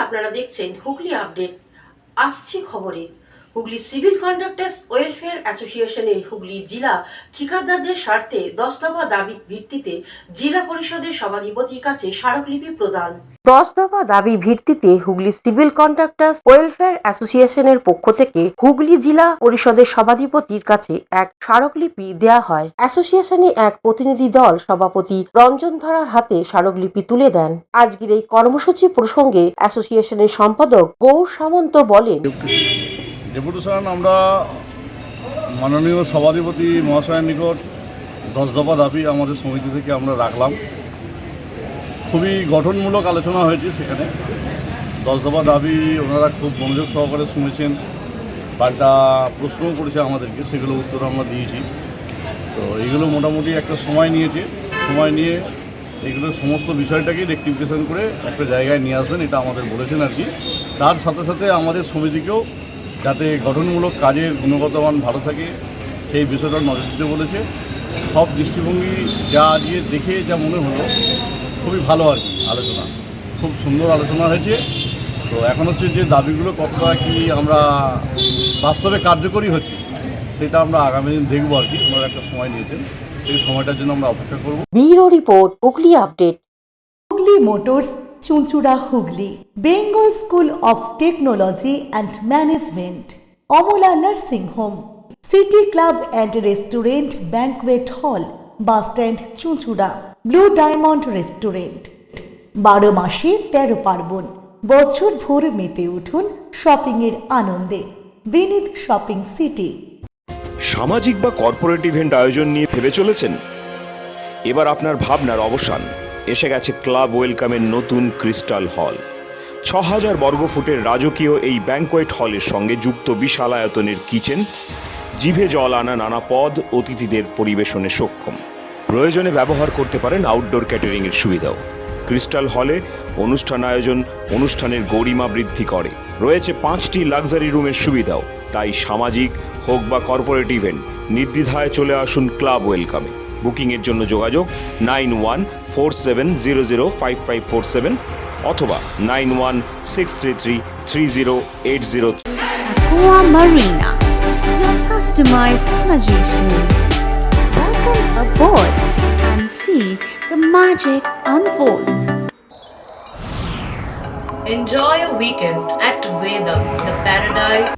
আপনারা দেখছেন হুগলি আপডেট। আসছি খবরে। হুগলি সিভিল কন্ট্রাক্টার্স ওয়েলফেয়ার অ্যাসোসিয়েশনের হুগলি জেলা ঠিকাদারদের স্বার্থে 10 দফা দাবি ভিত্তিতে জেলা পরিষদের সভাধিপতির কাছে স্মারকলিপি প্রদান। 10 দফা দাবি ভিত্তিতে হুগলি সিভিল কন্ট্রাক্টার্স ওয়েলফেয়ার অ্যাসোসিয়েশনের পক্ষ থেকে হুগলি জেলা পরিষদের সভাধিপতির কাছে এক স্মারকলিপি দেওয়া হয়। অ্যাসোসিয়েশনে এক প্রতিনিধি দল সভাপতি রঞ্জন ধরার হাতে স্মারকলিপি তুলে দেন। আজকের এই কর্মসূচি প্রসঙ্গে অ্যাসোসিয়েশনের সম্পাদক গৌর সামন্ত বলেন, ডেপুটেশন আমরা মাননীয় সভাধিপতি মহাশয়ের নিকট 10 দফা দাবি আমাদের সমিতি থেকে আমরা রাখলাম। খুবই গঠনমূলক আলোচনা হয়েছে সেখানে। 10 দফা দাবি ওনারা খুব মনোযোগ সহকারে শুনেছেন, পাল্টা প্রশ্নও করেছে আমাদেরকে, সেগুলো উত্তর আমরা দিয়েছি। তো এইগুলো মোটামুটি একটা সময় নিয়েছে, সময় নিয়ে এইগুলো সমস্ত বিষয়টাকেই রেকটিফিকেশন করে একটা জায়গায় নিয়ে আসবেন, এটা আমাদের বলেছেন আর কি। তার সাথে সাথে আমাদের সমিতিকেও যাতে গঠনমূলক কাজের গুণগত মান ভালো থাকে সেই বিষয়টা নজর দিতে বলেছে। সব দৃষ্টিভঙ্গি যা আজকে দেখে যা মনে হলো খুবই ভালো আর কি আলোচনা, খুব সুন্দর আলোচনা হয়েছে। তো এখন হচ্ছে যে দাবিগুলো কতটা কি আমরা বাস্তবে কার্যকরী হচ্ছে সেটা আমরা আগামী দিন দেখবো আর কি। ওনারা একটা সময় নিয়েছেন, এই সময়টার জন্য আমরা অপেক্ষা করব। Bureau report, Hooghly update. Hooghly motors, Chuchura, Hooghly. Bengal school of technology and management, Amala nursing home, city club and restaurant, banquet হল, বাস স্ট্যান্ড, চুঁচুড়া। Blue diamond restaurant. 12 মাসে 13 পার্বণ, বছর ভোর মেতে উঠুন শপিংয়ের আনন্দে। বিনীত শপিং সিটি। সামাজিক বা কর্পোরেট ইভেন্ট আয়োজন নিয়ে ভেবে চলেছেন? এবার আপনার ভাবনার অবসান। এসে গেছে ক্লাব ওয়েলকামের নতুন ক্রিস্টাল হল। 6000 বর্গফুটের রাজকীয় এই ব্যাংকোয়েট হলের সঙ্গে যুক্ত বিশাল আয়তনের কিচেন, জিভে জল আনা নানা পদ অতিথিদের পরিবেশনে সক্ষম। প্রয়োজনে ব্যবহার করতে পারেন আউটডোর ক্যাটারিংয়ের সুবিধাও। ক্রিস্টাল হলে অনুষ্ঠান আয়োজন অনুষ্ঠানের গরিমা বৃদ্ধি করে। রয়েছে 5টি লাক্সারি রুমের সুবিধাও। তাই সামাজিক হোক বা কর্পোরেট ইভেন্ট নির্দ্বিধায় চলে আসুন ক্লাব ওয়েলকামে। বুকিংয়ের জন্য যোগাযোগ 9147005547 অথবা 9163333080। Aqua Marina, your customized magician. Welcome aboard and see the magic unfold. Enjoy a weekend at Vedam, the paradise